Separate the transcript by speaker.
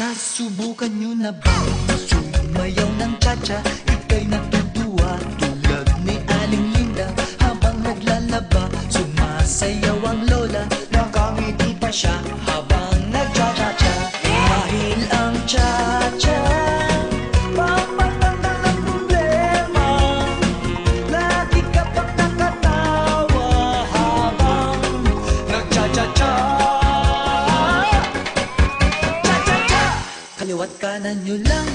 Speaker 1: Nasubukan nyo na ba sumayaw ng cha-cha? Ika'y natutuwa tulad ni Aling Linda. Habang naglalaba, sumasayaw ang lola. Nakangiti pa siya habang nagcha-cha-cha. Dahil ang cha-cha pampatanggal ng problema. Lagi ka pang nakatawa habang nagcha-cha-cha. Kaliwat kanan nyo lang